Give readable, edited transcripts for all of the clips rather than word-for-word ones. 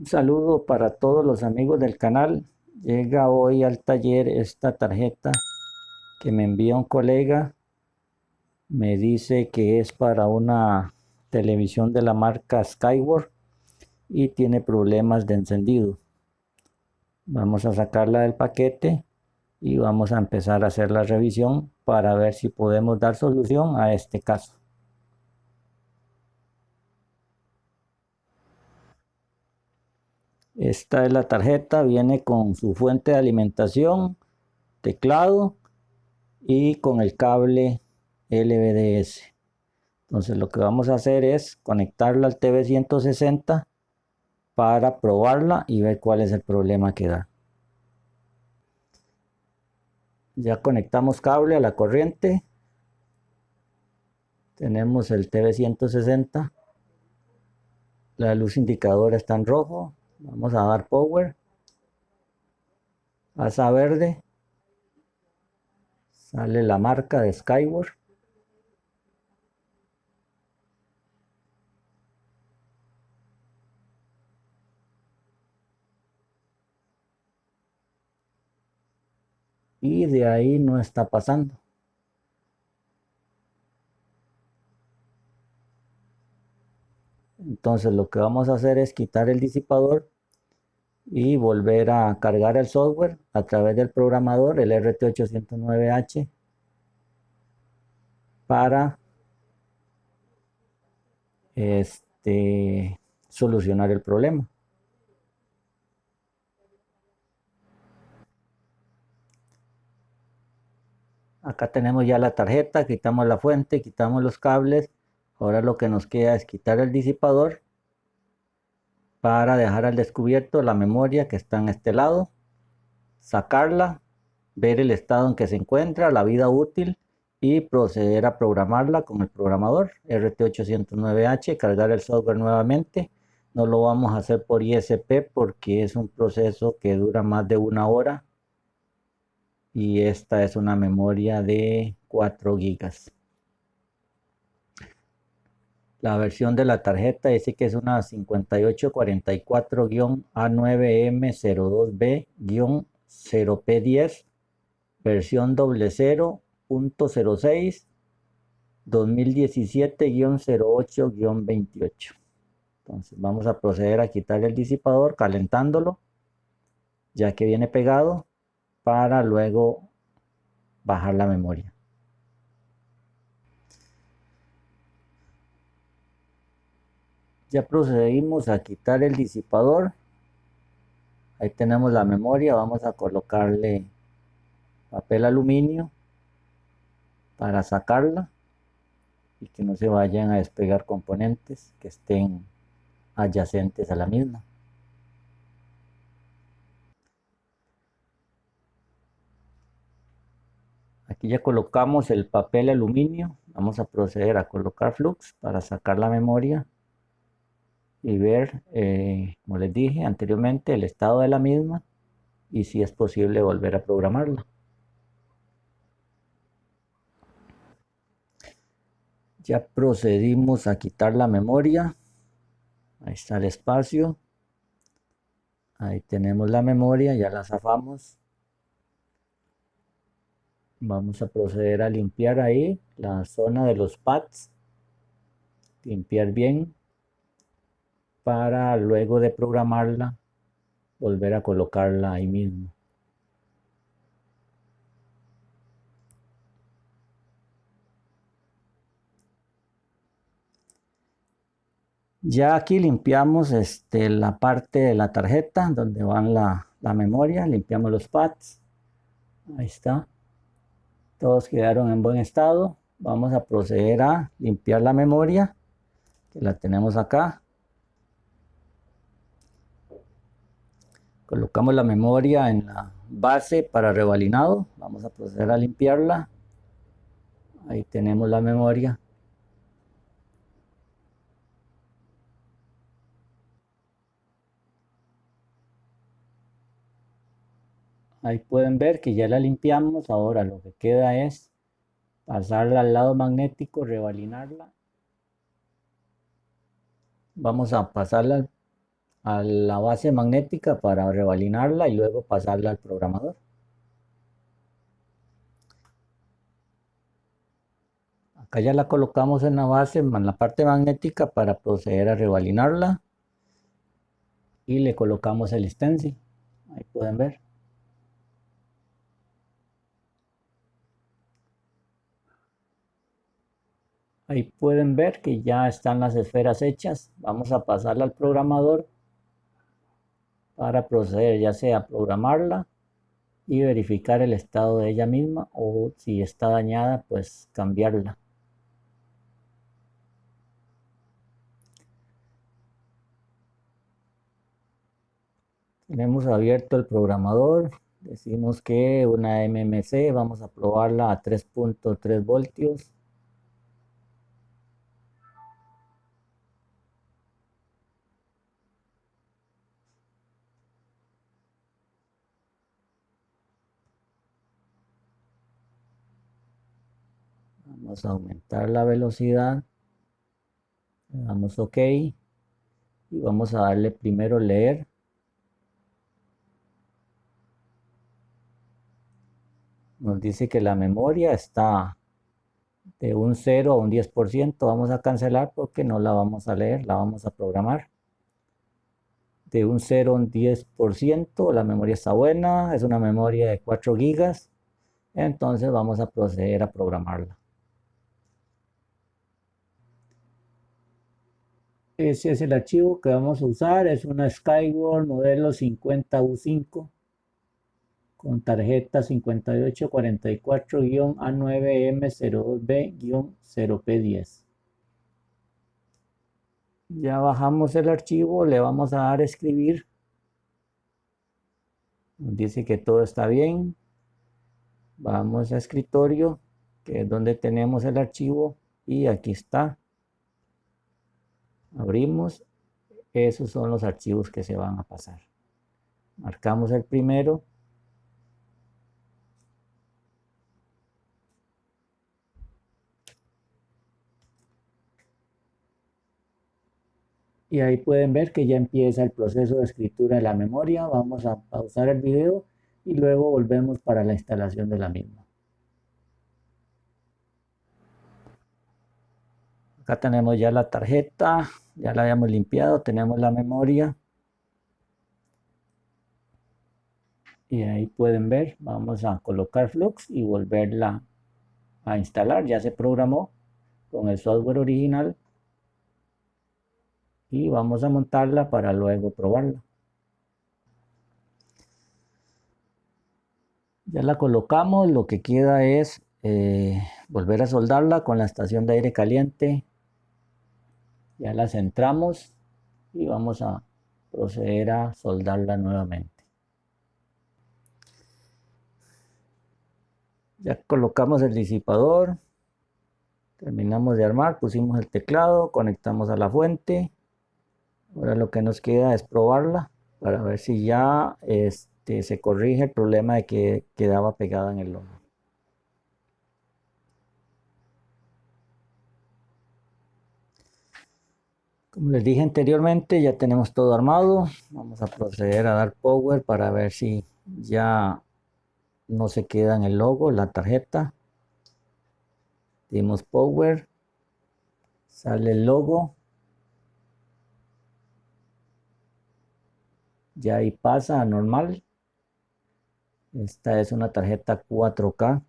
Un saludo para todos los amigos del canal. Llega hoy al taller esta tarjeta que me envía un colega. Me dice que es para una televisión de la marca Skyward y tiene problemas de encendido. Vamos a sacarla del paquete y vamos a empezar a hacer la revisión para ver si podemos dar solución a este caso. Esta es la tarjeta, viene con su fuente de alimentación, teclado y con el cable LVDS. Entonces lo que vamos a hacer es conectarla al TV160 para probarla y ver cuál es el problema que da. Ya conectamos cable a la corriente. Tenemos el TV160. La luz indicadora está en rojo. Vamos a dar power. Asa verde. Sale la marca de Skyward. Y de ahí no está pasando. Entonces lo que vamos a hacer es quitar el disipador y volver a cargar el software a través del programador, el RT809H, para solucionar el problema. Acá tenemos ya la tarjeta, quitamos la fuente, quitamos los cables. Ahora lo que nos queda es quitar el disipador para dejar al descubierto la memoria que está en este lado, sacarla, ver el estado en que se encuentra, la vida útil y proceder a programarla con el programador RT809H, cargar el software nuevamente. No lo vamos a hacer por ISP porque es un proceso que dura más de 1 hora y esta es una memoria de 4 gigas. La versión de la tarjeta dice que es una 5844-A9M02B-0P10, versión 00.06, 2017-08-28. Entonces vamos a proceder a quitar el disipador calentándolo, ya que viene pegado, para luego bajar la memoria. Ya procedimos a quitar el disipador. Ahí tenemos la memoria. Vamos a colocarle papel aluminio para sacarla y que no se vayan a despegar componentes que estén adyacentes a la misma. Aquí ya colocamos el papel aluminio. Vamos a proceder a colocar flux para sacar la memoria y ver, como les dije anteriormente, el estado de la misma y si es posible volver a programarla. Ya procedimos a quitar la memoria. Ahí está el espacio. Ahí tenemos la memoria, ya la zafamos. Vamos a proceder a limpiar ahí la zona de los pads. Limpiar bien para luego de programarla volver a colocarla ahí mismo. Ya aquí limpiamos la parte de la tarjeta donde van la memoria. Limpiamos los pads. Ahí está. Todos quedaron en buen estado. Vamos a proceder a limpiar la memoria, que la tenemos acá. Colocamos la memoria en la base para revalinado. Vamos a proceder a limpiarla. Ahí tenemos la memoria. Ahí pueden ver que ya la limpiamos. Ahora lo que queda es pasarla al lado magnético, revalinarla. Vamos a pasarla a la base magnética para rebalinarla y luego pasarla al programador. Acá ya la colocamos en la base, en la parte magnética para proceder a rebalinarla y le colocamos el stencil. Ahí pueden ver. Ahí pueden ver que ya están las esferas hechas. Vamos a pasarla al programador para proceder ya sea a programarla y verificar el estado de ella misma, o si está dañada pues cambiarla. Tenemos abierto el programador, decimos que una MMC, vamos a probarla a 3.3 voltios. Vamos a aumentar la velocidad, le damos OK y vamos a darle primero leer. Nos dice que la memoria está de un 0 a un 10%. Vamos a cancelar porque no la vamos a leer, la vamos a programar. De un 0 a un 10%, la memoria está buena, es una memoria de 4 gigas. Entonces vamos a proceder a programarla. Ese es el archivo que vamos a usar, es una Skyward modelo 50U5 con tarjeta 5844-A9M02B-0P10. Ya bajamos el archivo, le vamos a dar a escribir. Nos dice que todo está bien. Vamos a escritorio, que es donde tenemos el archivo, y aquí está. Abrimos. Esos son los archivos que se van a pasar. Marcamos el primero. Y ahí pueden ver que ya empieza el proceso de escritura de la memoria. Vamos a pausar el video y luego volvemos para la instalación de la misma. Acá tenemos ya la tarjeta, ya la habíamos limpiado, tenemos la memoria. Y ahí pueden ver, vamos a colocar Flux y volverla a instalar. Ya se programó con el software original. Y vamos a montarla para luego probarla. Ya la colocamos, lo que queda es volver a soldarla con la estación de aire caliente. Ya la centramos y vamos a proceder a soldarla nuevamente. Ya colocamos el disipador, terminamos de armar, pusimos el teclado, conectamos a la fuente. Ahora lo que nos queda es probarla para ver si ya se corrige el problema de que quedaba pegada en el logo. Como les dije anteriormente, ya tenemos todo armado. Vamos a proceder a dar power para ver si ya no se queda en el logo, la tarjeta. Dimos power, sale el logo. Ya ahí pasa a normal. Esta es una tarjeta 4K.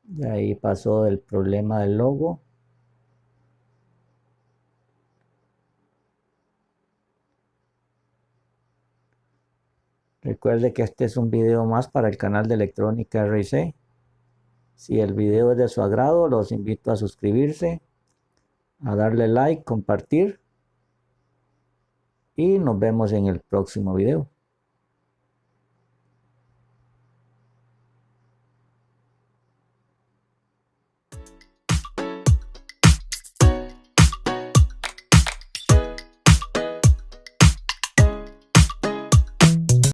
Ya ahí pasó el problema del logo. Recuerde que este es un video más para el canal de Electrónica RC. Si el video es de su agrado, los invito a suscribirse, a darle like, compartir y nos vemos en el próximo video.